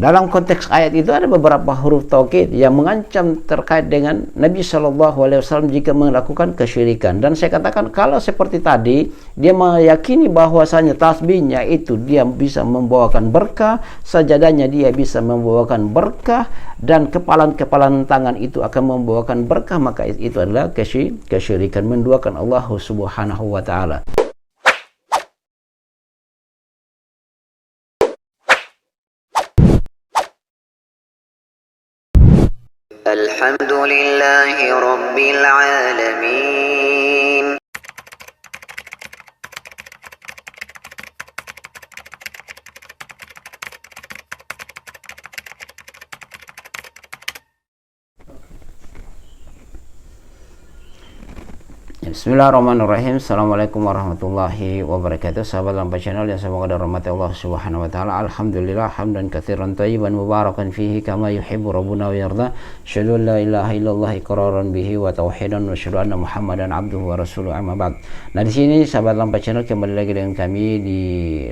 dalam konteks ayat itu ada beberapa huruf taukid yang mengancam terkait dengan Nabi SAW jika melakukan kesyirikan. Dan saya katakan kalau seperti tadi, dia meyakini bahwasanya tasbihnya itu dia bisa membawakan berkah, sajadahnya dia bisa membawakan berkah, dan kepalan-kepalan tangan itu akan membawakan berkah, maka itu adalah kesyirikan, menduakan Allah Subhanahu wa taala. Alhamdulillahi Rabbil Alamin. Bismillahirrahmanirrahim. Assalamualaikum warahmatullahi wabarakatuh. Sahabat Lampa Channel yang semoga dirahmati Allah Subhanahu wa taala. Alhamdulillah hamdan katsiran thayyiban mubarakan fihi kama yuhibbu rabbuna wa yarda. Asyhadu an la ilaha illallah iqraran bihi wa tauhidan wa asyhadu anna Muhammadan abduhu wa rasuluhu amma ba'd. Nah, di sini sahabat Lampa Channel kembali lagi dengan kami di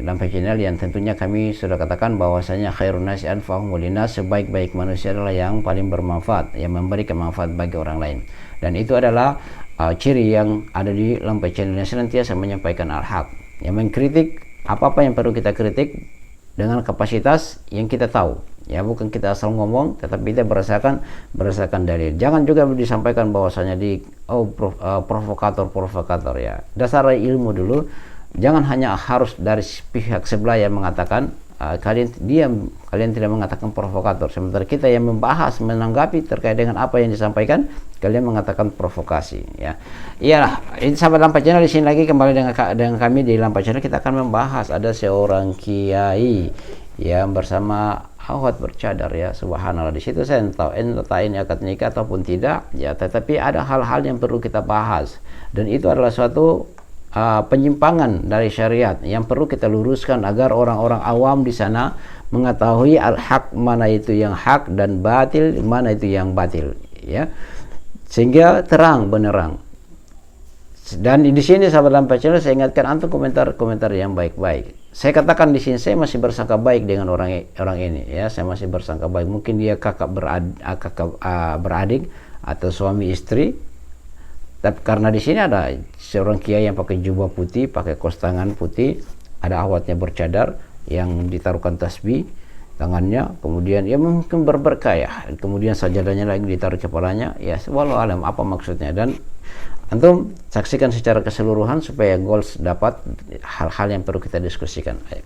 Lampa Channel yang tentunya kami sudah katakan bahwasanya khairun nasi anfa'uhum linas, sebaik-baik manusia adalah yang paling bermanfaat, yang memberikan manfaat bagi orang lain. Dan itu adalah ciri yang ada di Lampa Channel yang senantiasa menyampaikan al-haq, yang mengkritik apa-apa yang perlu kita kritik dengan kapasitas yang kita tahu, ya, bukan kita asal ngomong, tetapi kita berdasarkan dalil. Jangan juga disampaikan bahwasanya provokator ya. Dasar ilmu dulu, jangan hanya harus dari pihak sebelah yang mengatakan kalian diam, kalian tidak mengatakan provokator, sementara kita yang membahas, menanggapi terkait dengan apa yang disampaikan, kalian mengatakan provokasi, ya. Iyalah, ini sahabat Lampa Channel, di sini lagi kembali dengan kami di Lampa Channel. Kita akan membahas ada seorang kiai yang bersama akhwat bercadar, ya. Subhanallah, di situ saya tahu entah ini akad nikah ataupun tidak, ya, tetapi ada hal-hal yang perlu kita bahas, dan itu adalah suatu penyimpangan dari syariat yang perlu kita luruskan agar orang-orang awam di sana mengetahui al-haq, mana itu yang hak, dan batil, mana itu yang batil, ya, sehingga terang benerang. Dan di sini sahabat Lampa Channel, saya ingatkan antum komentar yang baik-baik. Saya katakan di sini saya masih bersangka baik dengan orang ini, ya, saya masih bersangka baik. Mungkin dia kakak beradik atau suami istri. Tapi karena di sini ada seorang kiai yang pakai jubah putih, pakai kos tangan putih, ada akhwatnya bercadar yang ditaruhkan tasbih tangannya, kemudian ya mungkin berberkah, ya, kemudian sajadahnya lagi ditaruh kepalanya, ya, wallahu alam apa maksudnya. Dan antum saksikan secara keseluruhan supaya goals dapat hal-hal yang perlu kita diskusikan. Ayo.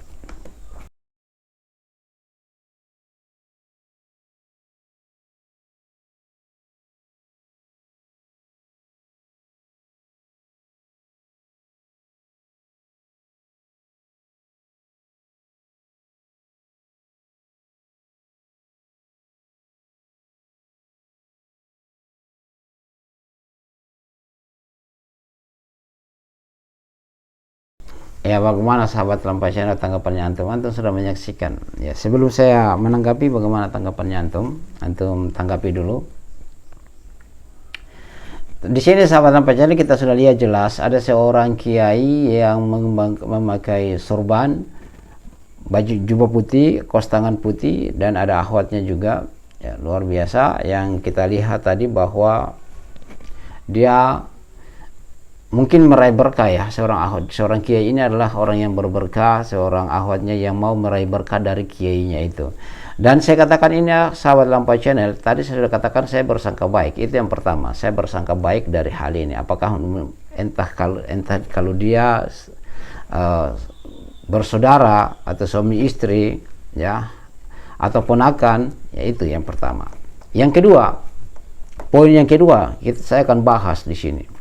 Ya, bagaimana sahabat Lampa Channel tanggapannya antum? Antum sudah menyaksikan. Ya, sebelum saya menanggapi bagaimana tanggapannya antum tanggapi dulu. Di sini sahabat Lampa Channel kita sudah lihat jelas ada seorang kiai yang memakai sorban, baju jubah putih, kos tangan putih, dan ada akhwatnya juga, ya, luar biasa. Yang kita lihat tadi bahwa dia mungkin meraih berkah, ya, seorang kiai ini adalah orang yang berberkah, seorang akhwatnya yang mau meraih berkah dari kiainya itu. Dan saya katakan ini, ya, sahabat Lampa Channel, tadi saya sudah katakan saya bersangka baik. Itu yang pertama, saya bersangka baik dari hal ini. Apakah entah kalau dia bersaudara atau suami istri, ya, atau ponakan, ya, itu yang pertama. Yang kedua, poin yang kedua, saya akan bahas di sini.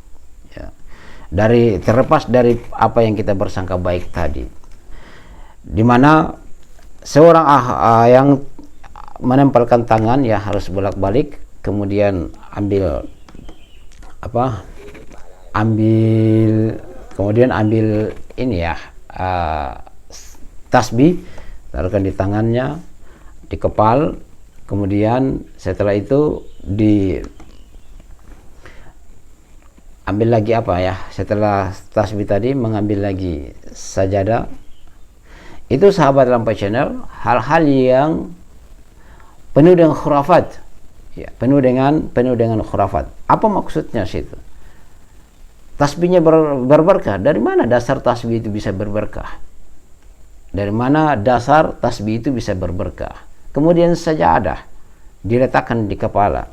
Terlepas dari apa yang kita bersangka baik tadi, dimana seorang yang menempelkan tangan, ya, harus bolak-balik, kemudian kemudian ambil ini, ya, tasbih, taruhkan di tangannya, di kepal, kemudian setelah itu ambil lagi setelah tasbih tadi mengambil lagi sajadah. Itu sahabat Lampa Channel hal-hal yang penuh dengan khurafat. Ya, penuh dengan khurafat. Apa maksudnya situ? Tasbihnya berberkah. Dari mana dasar tasbih itu bisa berberkah? Dari mana dasar tasbih itu bisa berberkah? Kemudian sajadah diletakkan di kepala.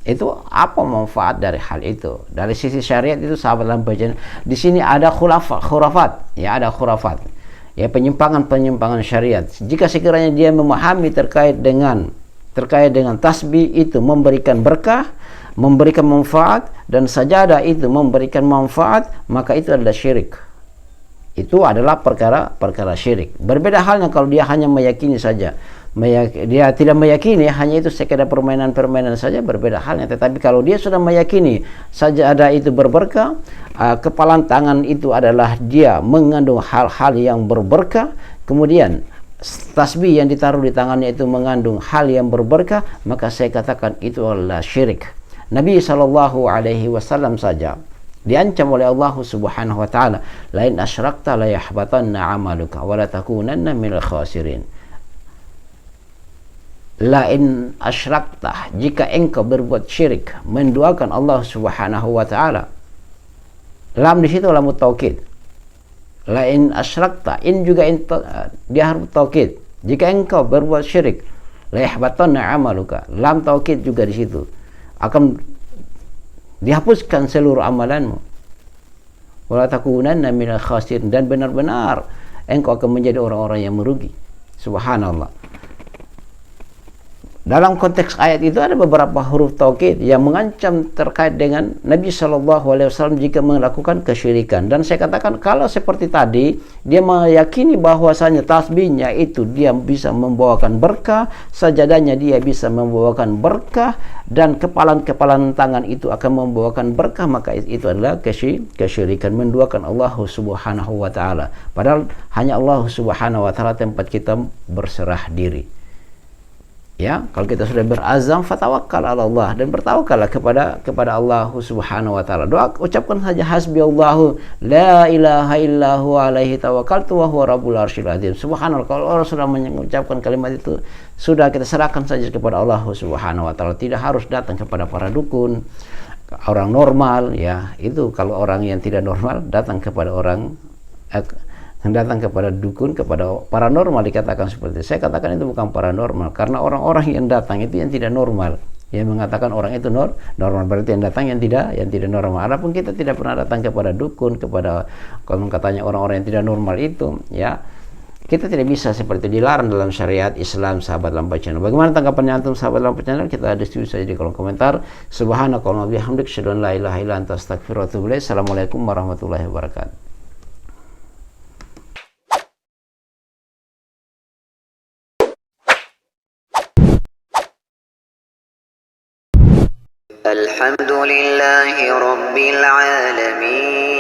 Itu apa manfaat dari hal itu? Dari sisi syariat itu sahabat dalam bacaan. Di sini ada khurafat, ya ada khurafat. Ya penyimpangan syariat. Jika sekiranya dia memahami terkait dengan tasbih itu memberikan berkah, memberikan manfaat, dan sajadah itu memberikan manfaat, maka itu adalah syirik. Itu adalah perkara syirik. Berbeda halnya kalau dia hanya meyakini saja. Dia tidak meyakini, hanya itu sekedar permainan-permainan saja, berbeda halnya. Tetapi kalau dia sudah meyakini sajadah itu berberkah, kepalan tangan itu adalah dia mengandung hal-hal yang berberkah, kemudian tasbih yang ditaruh di tangannya itu mengandung hal yang berberkah, maka saya katakan itu adalah syirik. Nabi SAW saja diancam oleh Allah Subhanahu wa taala, "Lain asyrakta la yahbatanna 'amaluka wa la takunanna minal khasirin." Lain asyrakta, jika engkau berbuat syirik, menduakan Allah Subhanahu wa taala. Lam di situ lam taukid. Lain asyrakta, in juga dia harus taukid. Jika engkau berbuat syirik, la yahbatanna 'amaluka. Lam taukid juga di situ. Akan dihapuskan seluruh amalanmu. Wala takunanna minal khasirin, dan benar-benar engkau akan menjadi orang-orang yang merugi. Subhanallah. Dalam konteks ayat itu ada beberapa huruf taukid yang mengancam terkait dengan Nabi SAW jika melakukan kesyirikan. Dan saya katakan kalau seperti tadi, dia meyakini bahwasanya tasbihnya itu dia bisa membawakan berkah, sajadahnya dia bisa membawakan berkah, dan kepalan-kepalan tangan itu akan membawakan berkah, maka itu adalah kesyirikan, menduakan Allah Subhanahu wa taala. Padahal hanya Allah Subhanahu wa taala tempat kita berserah diri. Ya, kalau kita sudah berazam, fatawakkal ala Allah, dan bertawakallah kepada Allah Subhanahu wa taala. Doa, ucapkan saja hasbiyallahu la ilaha illahu alaihi tawakkaltu wa huwa rabbul arsyil azim. Subhanallah, kalau orang sudah mengucapkan kalimat itu, sudah kita serahkan saja kepada Allah Subhanahu wa taala. Tidak harus datang kepada para dukun, orang normal, ya. Itu kalau orang yang tidak normal datang kepada datang kepada dukun, kepada paranormal dikatakan seperti itu. Saya katakan itu bukan paranormal, karena orang-orang yang datang itu yang tidak normal. Yang mengatakan orang itu normal, berarti yang datang yang tidak normal. Adapun kita tidak pernah datang kepada dukun, kepada kalau katanya orang-orang yang tidak normal itu, ya. Kita tidak bisa seperti dilarang dalam syariat Islam, sahabat Lampa Channel. Bagaimana tanggapannya antum, sahabat Lampa Channel? Kita diskusi saja di kolom komentar. Subhanakallahumma wa bihamdika, asyhadu an la ilaha illa anta, astaghfiruka wa atubu ilaik. Assalamualaikum warahmatullahi wabarakatuh. الحمد لله رب العالمين